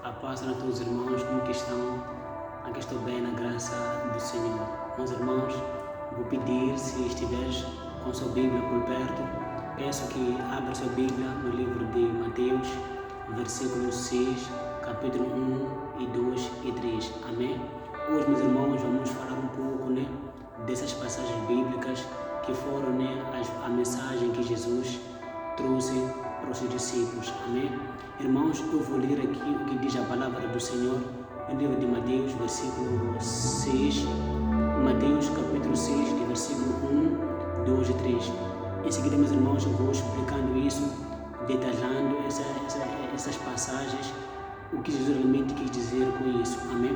A paz a todos os irmãos, como que estão? Aqui estou bem na graça do Senhor. Meus irmãos, vou pedir, se estiveres com a sua Bíblia por perto, peço que abra sua Bíblia no livro de Mateus, versículo 6, capítulo 1 e 2 e 3. Amém? Hoje, meus irmãos, vamos falar um pouco dessas passagens bíblicas que foram a mensagem que Jesus trouxe para os seus discípulos. Amém? Irmãos, eu vou ler aqui o que diz a palavra do Senhor no livro de Mateus, versículo 6, Mateus capítulo 6, de versículo 1, 2 e 3. Em seguida, meus irmãos, eu vou explicando isso, detalhando essas passagens, o que Jesus realmente quis dizer com isso. Amém?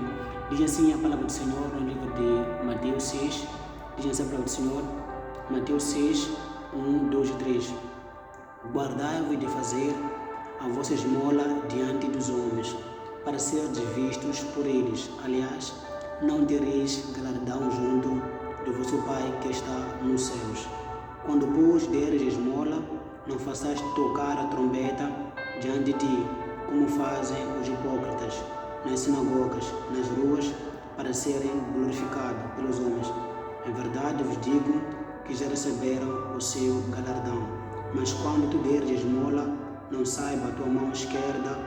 Diz assim a palavra do Senhor no livro de Mateus 6, diz assim a palavra do Senhor, Mateus 6, 1, 2 e 3. Guardai-vos de fazer a vossa esmola diante dos homens, para serdes vistos por eles. Aliás, não tereis galardão junto do vosso Pai que está nos céus. Quando, pois, deres esmola, não façais tocar a trombeta diante de ti, como fazem os hipócritas nas sinagogas, nas ruas, para serem glorificados pelos homens. Em verdade vos digo que já receberam o seu galardão. Mas quando tu deres esmola, não saiba a tua mão esquerda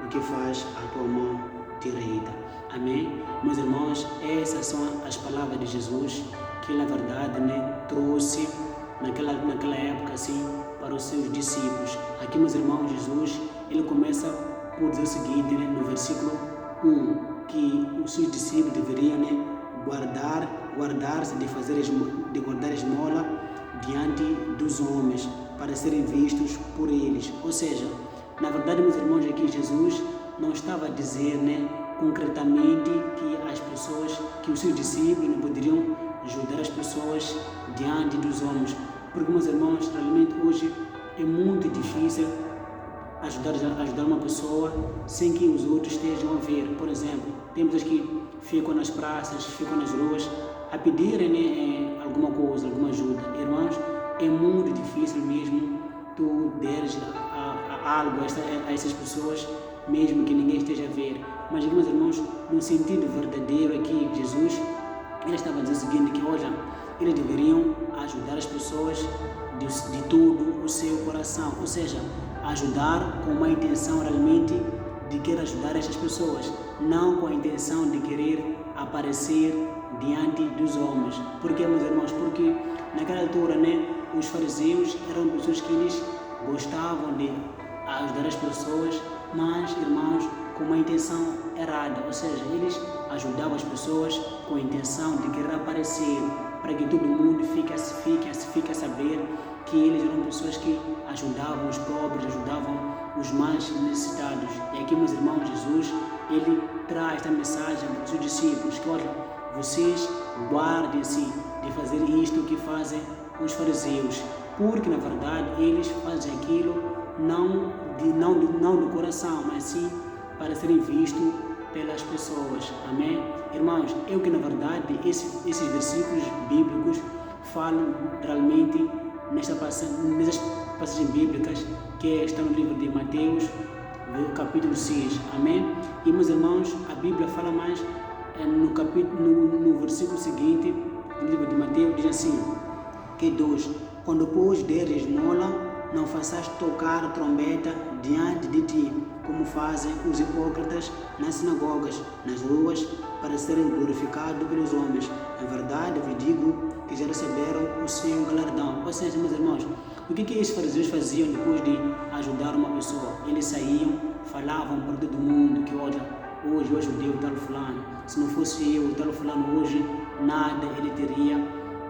o que faz a tua mão direita. Amém? Meus irmãos, essas são as palavras de Jesus que, na verdade, trouxe naquela época assim, para os seus discípulos. Aqui, meus irmãos, Jesus, ele começa por dizer o seguinte, no versículo 1, que os seus discípulos deveriam guardar-se de guardar esmola diante dos homens, para serem vistos por eles. Ou seja, na verdade, meus irmãos, aqui Jesus não estava a dizer concretamente que os seus discípulos não poderiam ajudar as pessoas diante dos homens, porque, meus irmãos, realmente hoje é muito difícil ajudar uma pessoa sem que os outros estejam a ver. Por exemplo, temos os que ficam nas praças, ficam nas ruas a pedirem alguma coisa, alguma ajuda. Irmãos, é muito difícil mesmo tu deres algo a essas pessoas, mesmo que ninguém esteja a ver. Mas, meus irmãos, no sentido verdadeiro aqui, Jesus, ele estava a dizer o seguinte, que olha, eles deveriam ajudar as pessoas de todo o seu coração, ou seja, ajudar com uma intenção realmente de querer ajudar essas pessoas, não com a intenção de querer aparecer diante dos homens. Por quê, meus irmãos? Porque naquela altura, os fariseus eram pessoas que eles gostavam de ajudar as pessoas, mas, irmãos, com uma intenção errada, ou seja, eles ajudavam as pessoas com a intenção de querer aparecer, para que todo mundo fique a saber que eles eram pessoas que ajudavam os pobres, ajudavam os mais necessitados. E aqui, meus irmãos, Jesus, ele traz esta mensagem para os seus discípulos, que olha, vocês guardem-se de fazer isto que fazem os fariseus, porque na verdade eles fazem aquilo não do coração, mas sim para serem vistos pelas pessoas. Amém? Irmãos, que na verdade esses versículos bíblicos falam realmente nessas passagens bíblicas que estão no livro de Mateus, capítulo 6. Amém? E, meus irmãos, a Bíblia fala mais no versículo seguinte, no livro de Mateus, diz assim, que 2, quando, pois, deres esmola, não faças tocar a trombeta diante de ti, como fazem os hipócritas nas sinagogas, nas ruas, para serem glorificados pelos homens. Em verdade, vos digo que já receberam o seu galardão. Ou seja, meus irmãos, o que esses fariseus faziam depois de ajudar uma pessoa? Eles saíam, falavam para todo mundo que, olha, hoje eu ajudei o tal fulano. Se não fosse eu, o tal fulano hoje, nada ele teria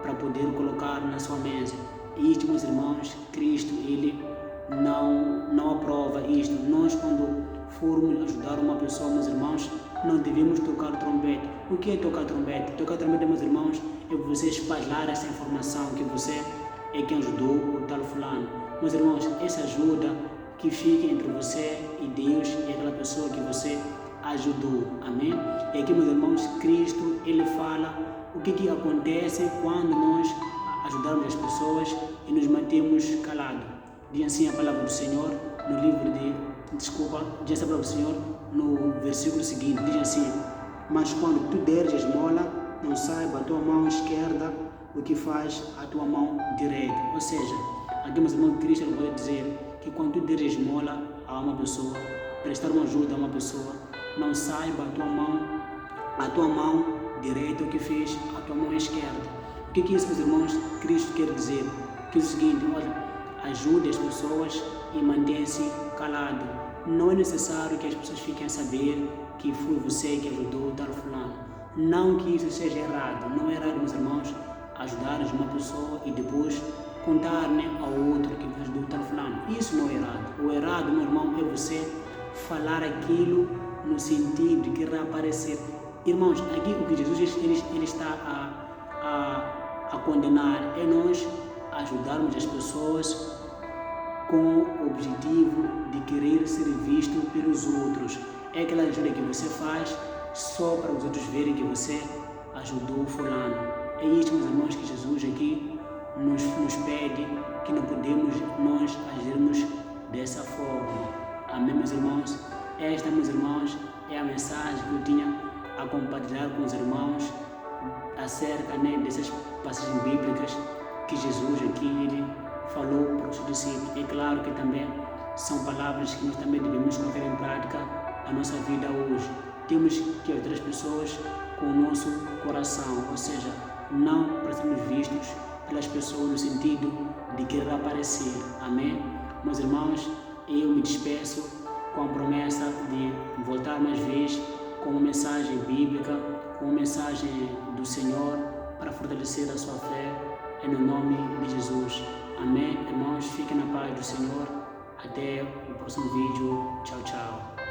para poder colocar na sua mesa. E isto, meus irmãos, Cristo, ele não aprova isto. Nós, quando formos ajudar uma pessoa, meus irmãos, não devemos tocar trombeta. O que é tocar trombeta? Tocar trombeta, meus irmãos, é você espalhar essa informação que você é quem ajudou o tal fulano. Meus irmãos, essa ajuda que fica entre você e Deus e aquela pessoa que você ajudou. Amém? E aqui, meus irmãos, Cristo, ele fala o que acontece quando nós ajudarmos as pessoas e nos mantemos calados. Diz assim a palavra do Senhor no livro de, diz essa palavra do Senhor no versículo seguinte, diz assim: mas quando tu deres esmola, não saiba a tua mão esquerda o que faz a tua mão direita. Ou seja, aqui meus irmãos, Cristo pode dizer que quando tu deres esmola a uma pessoa, prestar uma ajuda a uma pessoa, não saiba a tua mão direita o que fez a tua mão esquerda. O que é isso, meus irmãos? Cristo quer dizer que é o seguinte: olha, ajude as pessoas e mantenha-se calado. Não é necessário que as pessoas fiquem a saber que foi você que ajudou tal fulano. Não que isso seja errado. Não é errado, meus irmãos, ajudar uma pessoa e depois contar, né, ao outro que ajudou tal fulano. Isso não é errado. O errado, meu irmão, é você falar aquilo no sentido de querer aparecer. Irmãos, aqui o que Jesus ele está a condenar é nós ajudarmos as pessoas com o objetivo de querer ser visto pelos outros. É aquela ajuda que você faz só para os outros verem que você ajudou fulano. É isso, meus irmãos, que Jesus aqui nos pede, que não podemos nós agirmos dessa forma. Amém, meus irmãos? Esta, meus irmãos, é a mensagem que eu tinha a compartilhar com os irmãos acerca, né, dessas passagens bíblicas que Jesus aqui ele falou para os seus discípulos. É claro que também são palavras que nós também devemos colocar em prática na nossa vida hoje. Temos que ajudar as pessoas com o nosso coração, ou seja, não para sermos vistos pelas pessoas no sentido de querer aparecer. Amém? Meus irmãos, eu me despeço com a promessa de voltar mais vezes com uma mensagem bíblica, com uma mensagem do Senhor para fortalecer a sua fé, no nome de Jesus. Amém? Irmãos, fiquem na paz do Senhor. Até o próximo vídeo. Tchau, tchau.